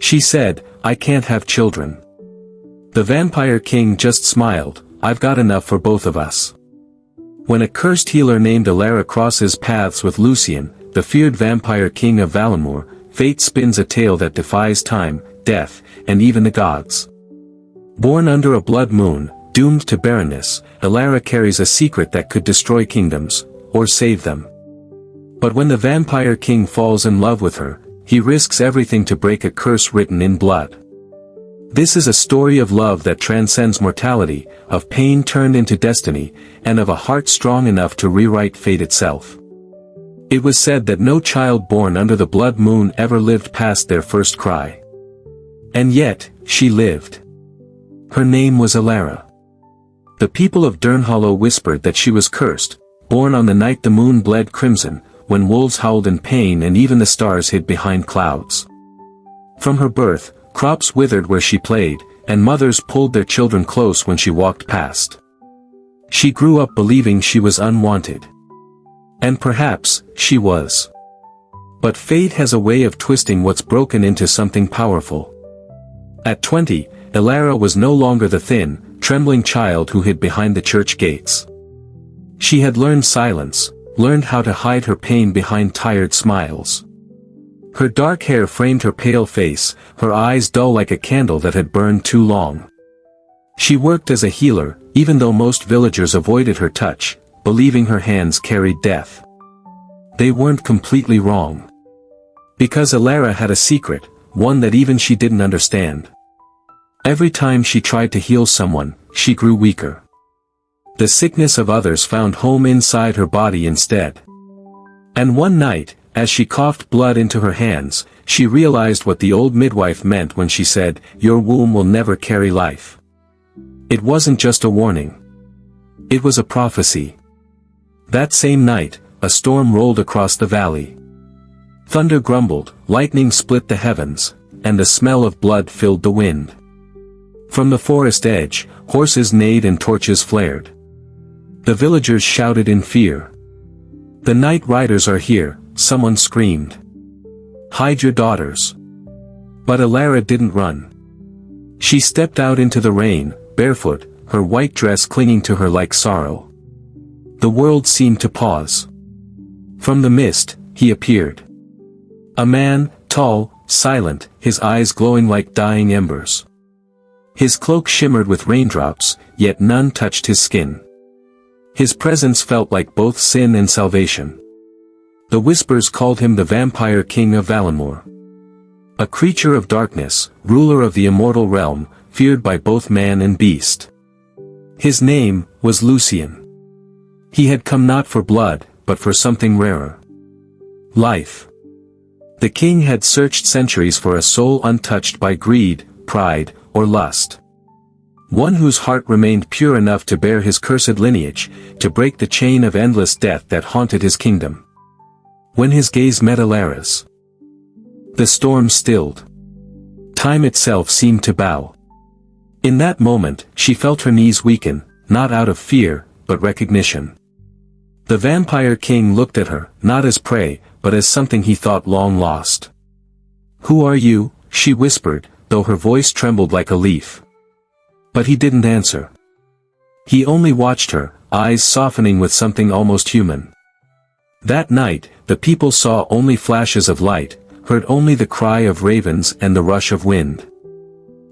She said, "I can't have children." The Vampire King just smiled, "I've got enough for both of us." When a cursed healer named Elara crosses paths with Lucien, the feared Vampire King of Valenmoor, fate spins a tale that defies time, death, and even the gods. Born under a blood moon, doomed to barrenness, Elara carries a secret that could destroy kingdoms, or save them. But when the Vampire King falls in love with her, he risks everything to break a curse written in blood. This is a story of love that transcends mortality, of pain turned into destiny, and of a heart strong enough to rewrite fate itself. It was said that no child born under the blood moon ever lived past their first cry. And yet, she lived. Her name was Elara. The people of Durnhollow whispered that she was cursed, born on the night the moon bled crimson, when wolves howled in pain and even the stars hid behind clouds. From her birth, crops withered where she played, and mothers pulled their children close when she walked past. She grew up believing she was unwanted. And perhaps, she was. But fate has a way of twisting what's broken into something powerful. At 20, Elara was no longer the thin, trembling child who hid behind the church gates. She had learned silence, learned how to hide her pain behind tired smiles. Her dark hair framed her pale face, her eyes dull like a candle that had burned too long. She worked as a healer, even though most villagers avoided her touch, believing her hands carried death. They weren't completely wrong. Because Elara had a secret, one that even she didn't understand. Every time she tried to heal someone, she grew weaker. The sickness of others found home inside her body instead. And one night, as she coughed blood into her hands, she realized what the old midwife meant when she said, "Your womb will never carry life." It wasn't just a warning. It was a prophecy. That same night, a storm rolled across the valley. Thunder grumbled, lightning split the heavens, and the smell of blood filled the wind. From the forest edge, horses neighed and torches flared. The villagers shouted in fear. "The night riders are here," someone screamed. "Hide your daughters." But Elara didn't run. She stepped out into the rain, barefoot, her white dress clinging to her like sorrow. The world seemed to pause. From the mist, he appeared. A man, tall, silent, his eyes glowing like dying embers. His cloak shimmered with raindrops, yet none touched his skin. His presence felt like both sin and salvation. The whispers called him the Vampire King of Valenmoor. A creature of darkness, ruler of the immortal realm, feared by both man and beast. His name was Lucien. He had come not for blood, but for something rarer. Life. The king had searched centuries for a soul untouched by greed, pride, or lust. One whose heart remained pure enough to bear his cursed lineage, to break the chain of endless death that haunted his kingdom. When his gaze met Elara's, the storm stilled. Time itself seemed to bow. In that moment, she felt her knees weaken, not out of fear, but recognition. The Vampire King looked at her, not as prey, but as something he thought long lost. "Who are you?" she whispered, though her voice trembled like a leaf. But he didn't answer. He only watched her, eyes softening with something almost human. That night, the people saw only flashes of light, heard only the cry of ravens and the rush of wind.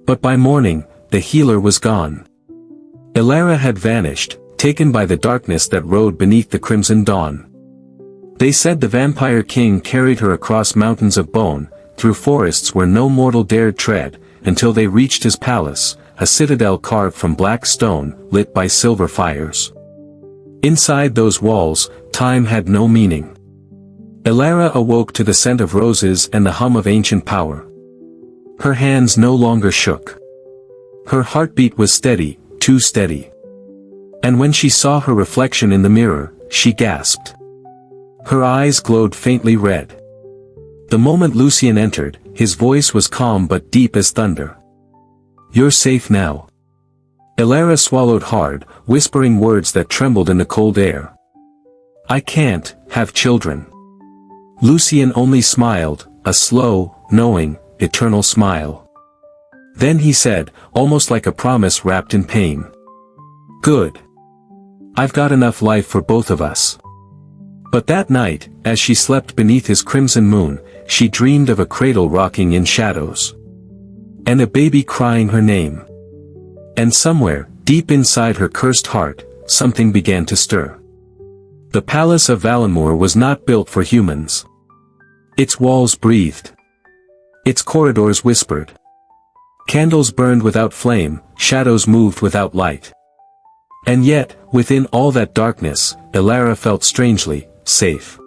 But by morning, the healer was gone. Elara had vanished, taken by the darkness that rode beneath the crimson dawn. They said the Vampire King carried her across mountains of bone, through forests where no mortal dared tread, until they reached his palace, a citadel carved from black stone, lit by silver fires. Inside those walls, time had no meaning. Elara awoke to the scent of roses and the hum of ancient power. Her hands no longer shook. Her heartbeat was steady, too steady. And when she saw her reflection in the mirror, she gasped. Her eyes glowed faintly red. The moment Lucien entered, his voice was calm but deep as thunder. "You're safe now." Elara swallowed hard, whispering words that trembled in the cold air. "I can't have children." Lucien only smiled, a slow, knowing eternal smile. Then he said, almost like a promise wrapped in pain. Good. I've got enough life for both of us. But that night, as she slept beneath his crimson moon, she dreamed of a cradle rocking in shadows. And a baby crying her name. And somewhere, deep inside her cursed heart, something began to stir. The palace of Valenmoor was not built for humans. Its walls breathed. Its corridors whispered. Candles burned without flame, shadows moved without light. And yet, within all that darkness, Elara felt strangely safe.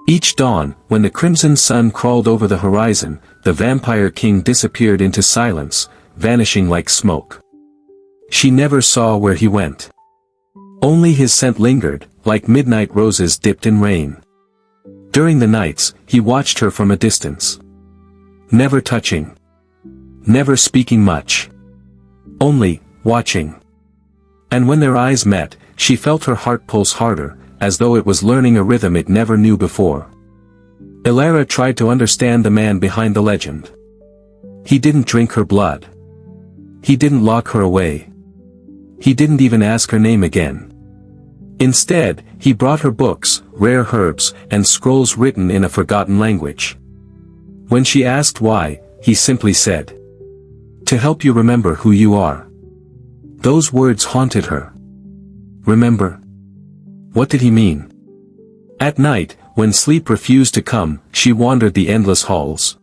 Each dawn, when the crimson sun crawled over the horizon, the Vampire King disappeared into silence, vanishing like smoke. She never saw where he went. Only his scent lingered, like midnight roses dipped in rain. During the nights, he watched her from a distance. Never touching. Never speaking much. Only, watching. And when their eyes met, she felt her heart pulse harder, as though it was learning a rhythm it never knew before. Elara tried to understand the man behind the legend. He didn't drink her blood. He didn't lock her away. He didn't even ask her name again. Instead, he brought her books, rare herbs, and scrolls written in a forgotten language. When she asked why, he simply said, "To help you remember who you are." Those words haunted her. Remember? What did he mean? At night, when sleep refused to come, she wandered the endless halls.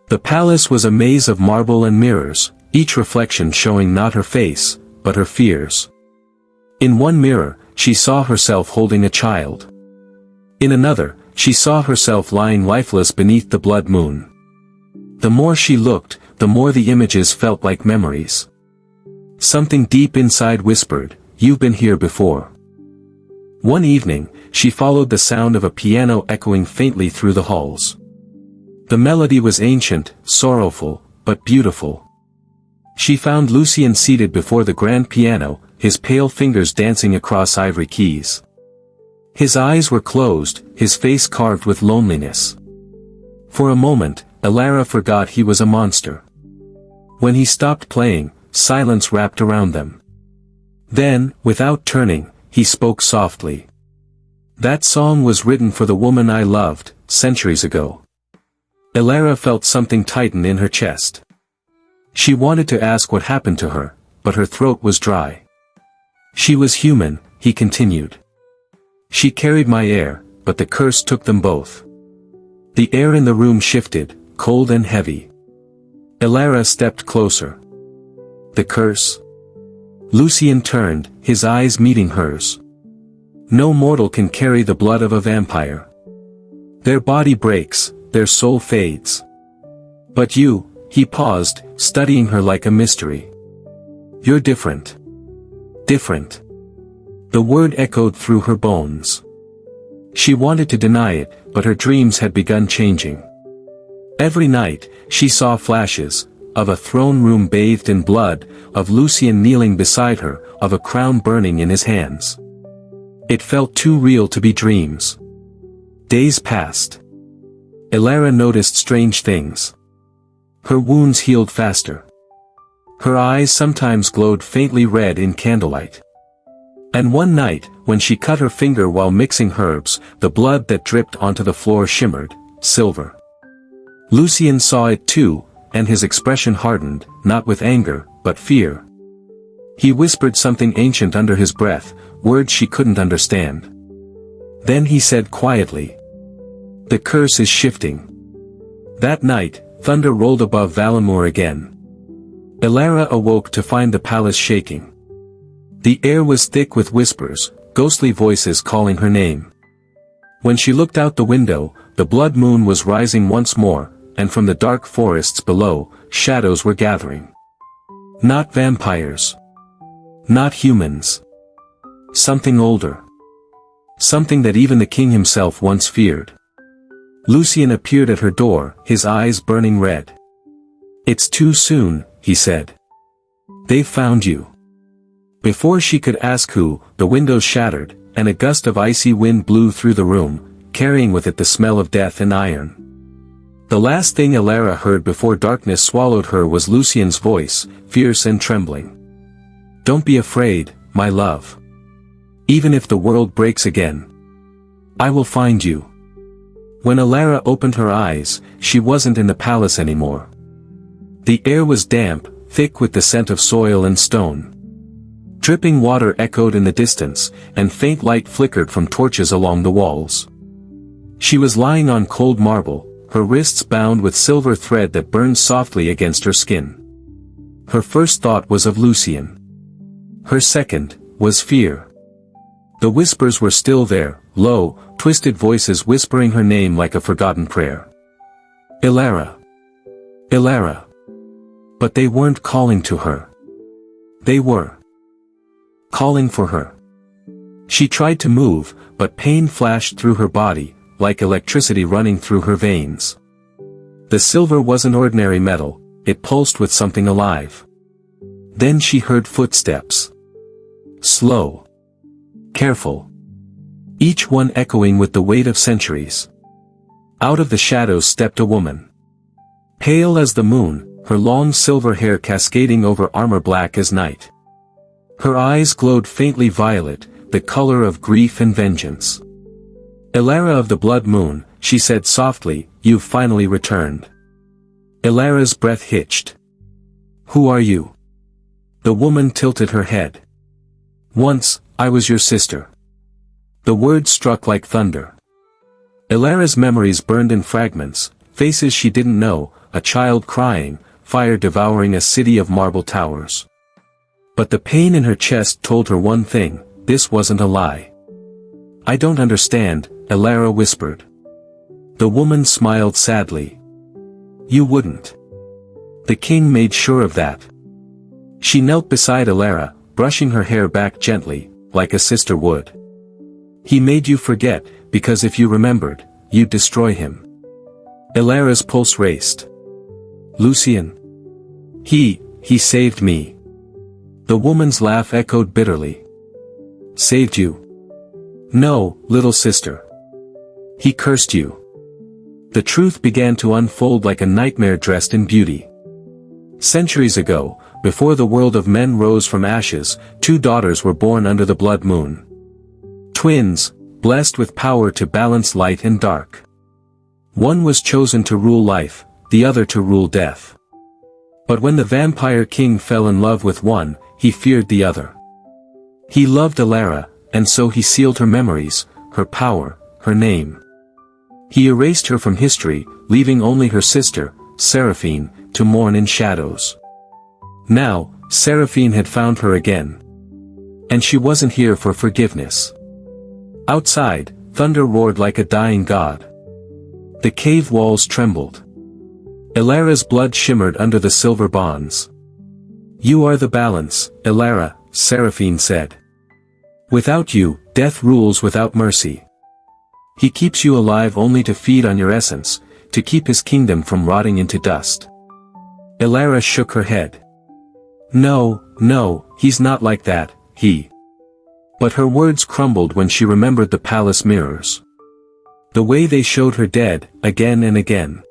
The palace was a maze of marble and mirrors, each reflection showing not her face, but her fears. In one mirror, she saw herself holding a child. In another, she saw herself lying lifeless beneath the blood moon. The more she looked, the more the images felt like memories. Something deep inside whispered, "You've been here before." One evening, she followed the sound of a piano echoing faintly through the halls. The melody was ancient, sorrowful, but beautiful. She found Lucien seated before the grand piano, his pale fingers dancing across ivory keys. His eyes were closed, his face carved with loneliness. For a moment, Elara forgot he was a monster. When he stopped playing, silence wrapped around them. Then, without turning, he spoke softly. "That song was written for the woman I loved, centuries ago." Elara felt something tighten in her chest. She wanted to ask what happened to her, but her throat was dry. "She was human," he continued. "She carried my air, but the curse took them both." The air in the room shifted, cold and heavy. Elara stepped closer. "The curse?" Lucien turned, his eyes meeting hers. "No mortal can carry the blood of a vampire. Their body breaks, their soul fades. But you," he paused, studying her like a mystery. "You're different. Different." The word echoed through her bones. She wanted to deny it, but her dreams had begun changing. Every night, she saw flashes, of a throne room bathed in blood, of Lucien kneeling beside her, of a crown burning in his hands. It felt too real to be dreams. Days passed. Elara noticed strange things. Her wounds healed faster. Her eyes sometimes glowed faintly red in candlelight. And one night, when she cut her finger while mixing herbs, the blood that dripped onto the floor shimmered, silver. Lucien saw it too, and his expression hardened, not with anger, but fear. He whispered something ancient under his breath, words she couldn't understand. Then he said quietly, "The curse is shifting." That night, thunder rolled above Valenmoor again. Elara awoke to find the palace shaking. The air was thick with whispers, ghostly voices calling her name. When she looked out the window, the blood moon was rising once more, and from the dark forests below, shadows were gathering. Not vampires. Not humans. Something older. Something that even the king himself once feared. Lucien appeared at her door, his eyes burning red. "It's too soon," he said. "They've found you." Before she could ask who, the windows shattered, and a gust of icy wind blew through the room, carrying with it the smell of death and iron. The last thing Elara heard before darkness swallowed her was Lucien's voice, fierce and trembling. "Don't be afraid, my love. Even if the world breaks again, I will find you." When Elara opened her eyes, she wasn't in the palace anymore. The air was damp, thick with the scent of soil and stone. Dripping water echoed in the distance, and faint light flickered from torches along the walls. She was lying on cold marble, her wrists bound with silver thread that burned softly against her skin. Her first thought was of Lucien. Her second was fear. The whispers were still there, low, twisted voices whispering her name like a forgotten prayer. Elara. Elara. But they weren't calling to her. They were calling for her. She tried to move, but pain flashed through her body, like electricity running through her veins. The silver wasn't ordinary metal, it pulsed with something alive. Then she heard footsteps. Slow. Careful. Each one echoing with the weight of centuries. Out of the shadows stepped a woman. Pale as the moon, her long silver hair cascading over armor black as night. Her eyes glowed faintly violet, the color of grief and vengeance. "Elara of the Blood Moon," she said softly, "you've finally returned." Elara's breath hitched. "Who are you?" The woman tilted her head. "Once, I was your sister." The words struck like thunder. Elara's memories burned in fragments, faces she didn't know, a child crying, fire devouring a city of marble towers. But the pain in her chest told her one thing: this wasn't a lie. "I don't understand," Elara whispered. The woman smiled sadly. "You wouldn't. The king made sure of that." She knelt beside Elara, brushing her hair back gently, like a sister would. "He made you forget, because if you remembered, you'd destroy him." Elara's pulse raced. "Lucien? He saved me." The woman's laugh echoed bitterly. "Saved you? No, little sister. He cursed you." The truth began to unfold like a nightmare dressed in beauty. Centuries ago, before the world of men rose from ashes, two daughters were born under the blood moon. Twins, blessed with power to balance light and dark. One was chosen to rule life, the other to rule death. But when the Vampire King fell in love with one, he feared the other. He loved Elara, and so he sealed her memories, her power, her name. He erased her from history, leaving only her sister, Seraphine, to mourn in shadows. Now, Seraphine had found her again. And she wasn't here for forgiveness. Outside, thunder roared like a dying god. The cave walls trembled. Elara's blood shimmered under the silver bonds. "You are the balance, Elara," Seraphine said. "Without you, death rules without mercy. He keeps you alive only to feed on your essence, to keep his kingdom from rotting into dust." Elara shook her head. No, he's not like that, he. But her words crumbled when she remembered the palace mirrors. The way they showed her dead, again and again.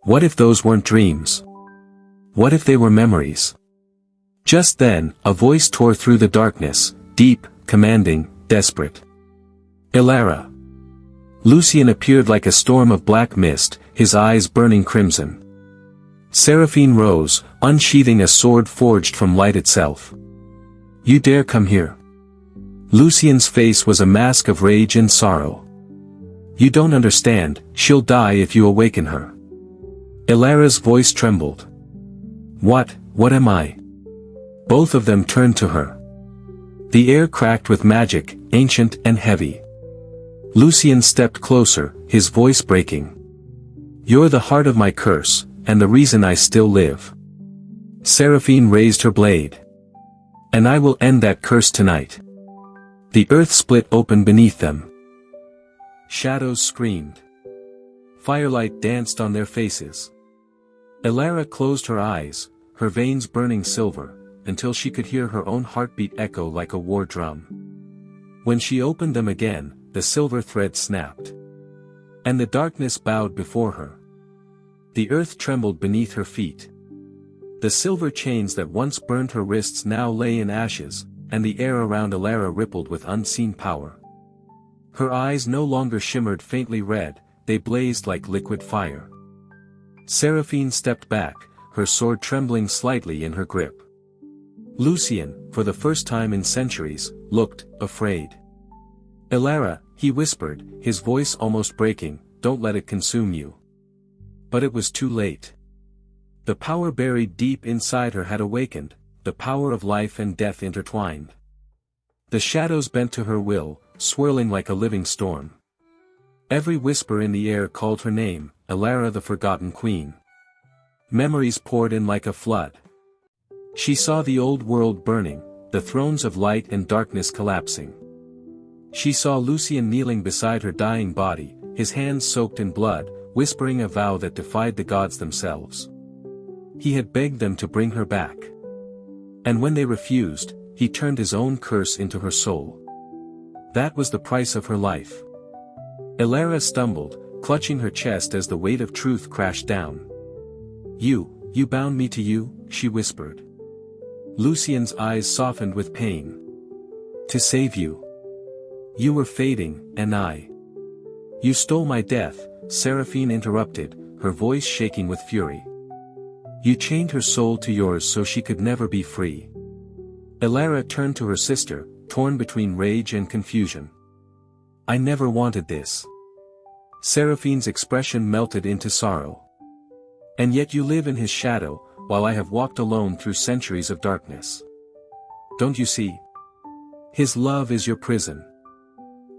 What if those weren't dreams? What if they were memories? Just then, a voice tore through the darkness, deep, commanding, desperate. "Elara." Lucien appeared like a storm of black mist, his eyes burning crimson. Seraphine rose, unsheathing a sword forged from light itself. "You dare come here?" Lucien's face was a mask of rage and sorrow. "You don't understand, she'll die if you awaken her." Elara's voice trembled. What am I?" Both of them turned to her. The air cracked with magic, ancient and heavy. Lucien stepped closer, his voice breaking. "You're the heart of my curse, and the reason I still live." Seraphine raised her blade. "And I will end that curse tonight." The earth split open beneath them. Shadows screamed. Firelight danced on their faces. Elara closed her eyes, her veins burning silver, until she could hear her own heartbeat echo like a war drum. When she opened them again, the silver thread snapped. And the darkness bowed before her. The earth trembled beneath her feet. The silver chains that once burned her wrists now lay in ashes, and the air around Elara rippled with unseen power. Her eyes no longer shimmered faintly red, they blazed like liquid fire. Seraphine stepped back, her sword trembling slightly in her grip. Lucien, for the first time in centuries, looked afraid. "Elara," he whispered, his voice almost breaking, "don't let it consume you." But it was too late. The power buried deep inside her had awakened, the power of life and death intertwined. The shadows bent to her will, swirling like a living storm. Every whisper in the air called her name, Elara the Forgotten Queen. Memories poured in like a flood. She saw the old world burning, the thrones of light and darkness collapsing. She saw Lucien kneeling beside her dying body, his hands soaked in blood, whispering a vow that defied the gods themselves. He had begged them to bring her back. And when they refused, he turned his own curse into her soul. That was the price of her life. Elara stumbled, clutching her chest as the weight of truth crashed down. You bound me to you," she whispered. Lucien's eyes softened with pain. "To save you. You were fading, and I. You stole my death," Seraphine interrupted, her voice shaking with fury. "You chained her soul to yours so she could never be free." Elara turned to her sister, torn between rage and confusion. "I never wanted this." Seraphine's expression melted into sorrow. "And yet you live in his shadow, while I have walked alone through centuries of darkness. Don't you see? His love is your prison."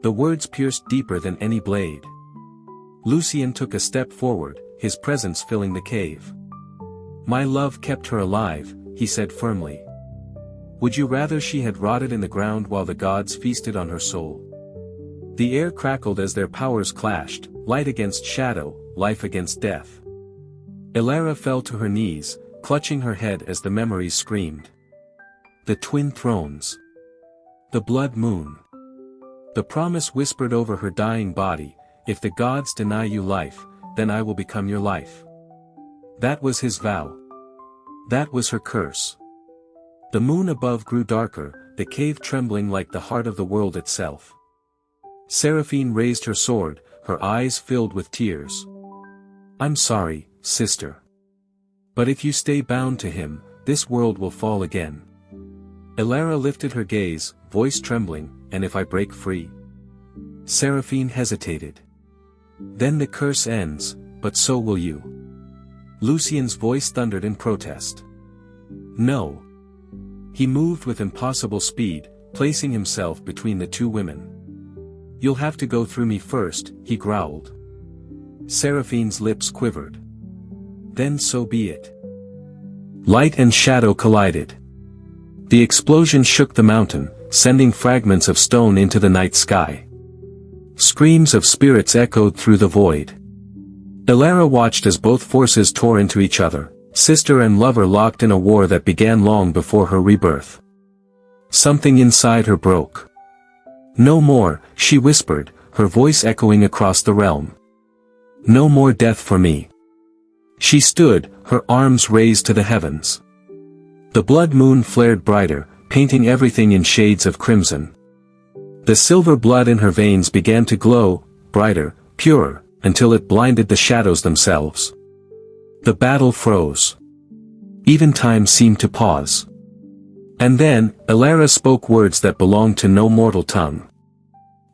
The words pierced deeper than any blade. Lucien took a step forward, his presence filling the cave. "My love kept her alive," he said firmly. "Would you rather she had rotted in the ground while the gods feasted on her soul?" The air crackled as their powers clashed, light against shadow, life against death. Elara fell to her knees, clutching her head as the memories screamed. The twin thrones. The blood moon. The promise whispered over her dying body, "If the gods deny you life, then I will become your life." That was his vow. That was her curse. The moon above grew darker, the cave trembling like the heart of the world itself. Seraphine raised her sword, her eyes filled with tears. "I'm sorry, sister. But if you stay bound to him, this world will fall again." Elara lifted her gaze, voice trembling, "And if I break free?" Seraphine hesitated. "Then the curse ends, but so will you." Lucien's voice thundered in protest. "No." He moved with impossible speed, placing himself between the two women. "You'll have to go through me first," he growled. Seraphine's lips quivered. "Then so be it." Light and shadow collided. The explosion shook the mountain, sending fragments of stone into the night sky. Screams of spirits echoed through the void. Elara watched as both forces tore into each other, sister and lover locked in a war that began long before her rebirth. Something inside her broke. "No more," she whispered, her voice echoing across the realm. "No more death for me." She stood, her arms raised to the heavens. The blood moon flared brighter, painting everything in shades of crimson. The silver blood in her veins began to glow, brighter, purer, until it blinded the shadows themselves. The battle froze. Even time seemed to pause. And then, Elara spoke words that belonged to no mortal tongue.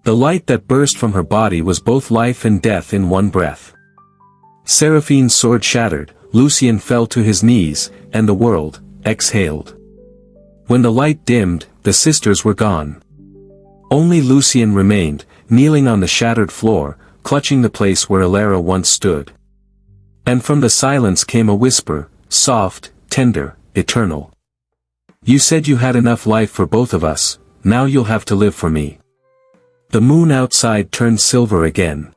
The light that burst from her body was both life and death in one breath. Seraphine's sword shattered, Lucien fell to his knees, and the world exhaled. When the light dimmed, the sisters were gone. Only Lucien remained, kneeling on the shattered floor, clutching the place where Elara once stood. And from the silence came a whisper, soft, tender, eternal. "You said you had enough life for both of us, now you'll have to live for me." The moon outside turned silver again.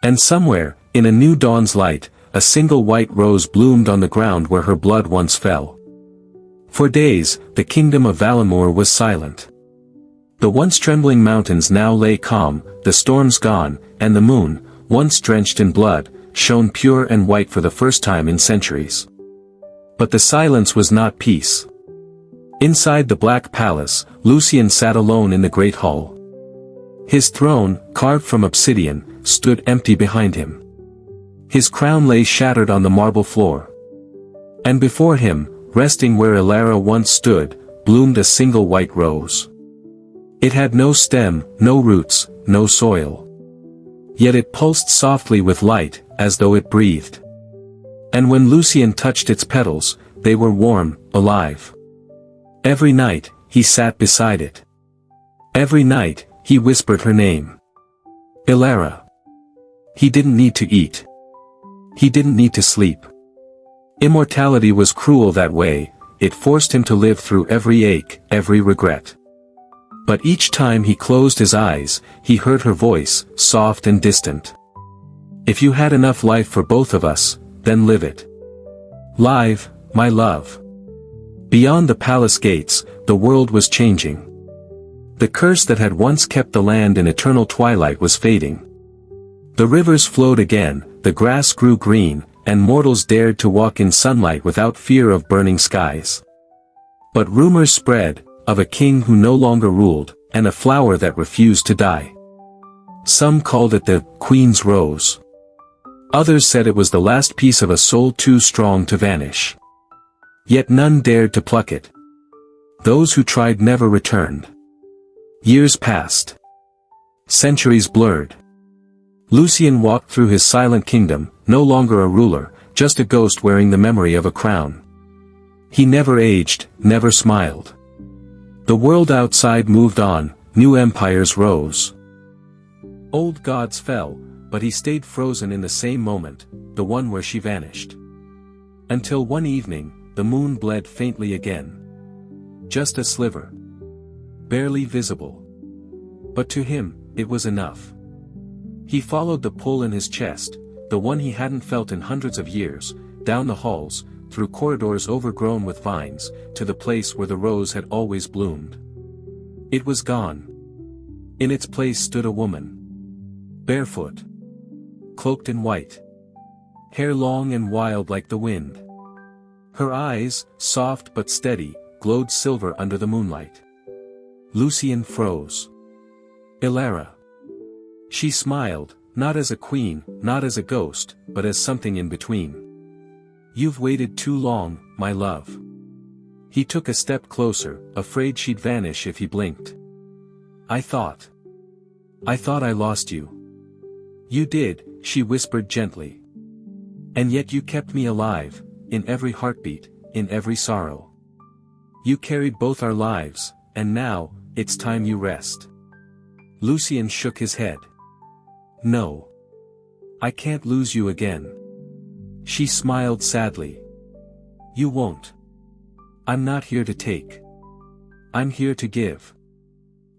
And somewhere, in a new dawn's light, a single white rose bloomed on the ground where her blood once fell. For days, the kingdom of Valenmoor was silent. The once trembling mountains now lay calm, the storms gone, and the moon, once drenched in blood, shone pure and white for the first time in centuries. But the silence was not peace. Inside the Black Palace, Lucien sat alone in the great hall. His throne, carved from obsidian, stood empty behind him. His crown lay shattered on the marble floor. And before him, resting where Elara once stood, bloomed a single white rose. It had no stem, no roots, no soil. Yet it pulsed softly with light, as though it breathed. And when Lucien touched its petals, they were warm, alive. Every night, he sat beside it. Every night, he whispered her name. Elara. He didn't need to eat. He didn't need to sleep. Immortality was cruel that way, it forced him to live through every ache, every regret. But each time he closed his eyes, he heard her voice, soft and distant. If you had enough life for both of us, then live it. Live, my love. Beyond the palace gates, the world was changing. The curse that had once kept the land in eternal twilight was fading. The rivers flowed again, the grass grew green, and mortals dared to walk in sunlight without fear of burning skies. But rumors spread, of a king who no longer ruled, and a flower that refused to die. Some called it the Queen's Rose. Others said it was the last piece of a soul too strong to vanish. Yet none dared to pluck it. Those who tried never returned. Years passed. Centuries blurred. Lucien walked through his silent kingdom, no longer a ruler, just a ghost wearing the memory of a crown. He never aged, never smiled. The world outside moved on, new empires rose. Old gods fell, but he stayed frozen in the same moment, the one where she vanished. Until one evening, the moon bled faintly again. Just a sliver. Barely visible. But to him, it was enough. He followed the pull in his chest, the one he hadn't felt in hundreds of years, down the halls, through corridors overgrown with vines, to the place where the rose had always bloomed. It was gone. In its place stood a woman. Barefoot. Cloaked in white. Hair long and wild like the wind. Her eyes, soft but steady, glowed silver under the moonlight. Lucien froze. Elara. She smiled, not as a queen, not as a ghost, but as something in between. You've waited too long, my love. He took a step closer, afraid she'd vanish if he blinked. I thought I lost you. You did, she whispered gently. And yet you kept me alive, in every heartbeat, in every sorrow. You carried both our lives, and now, it's time you rest. Lucien shook his head. No. I can't lose you again. She smiled sadly. You won't. I'm not here to take. I'm here to give.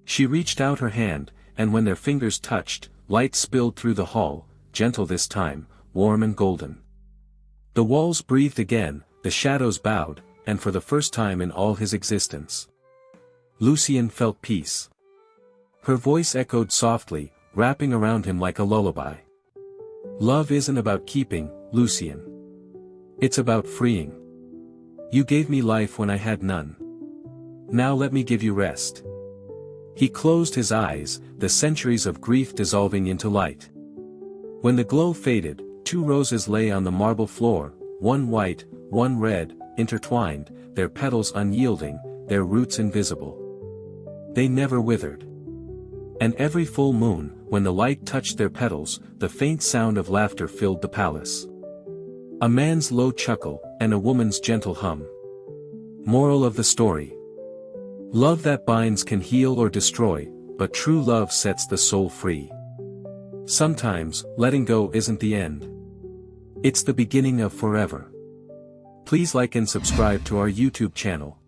She reached out her hand, and when their fingers touched, light spilled through the hall, gentle this time, warm and golden. The walls breathed again, the shadows bowed, and for the first time in all his existence, Lucien felt peace. Her voice echoed softly, wrapping around him like a lullaby. Love isn't about keeping, Lucien. It's about freeing. You gave me life when I had none. Now let me give you rest. He closed his eyes, the centuries of grief dissolving into light. When the glow faded, two roses lay on the marble floor, one white, one red, intertwined, their petals unyielding, their roots invisible. They never withered. And every full moon, when the light touched their petals, the faint sound of laughter filled the palace. A man's low chuckle, and a woman's gentle hum. Moral of the story. Love that binds can heal or destroy, but true love sets the soul free. Sometimes, letting go isn't the end. It's the beginning of forever. Please like and subscribe to our YouTube channel.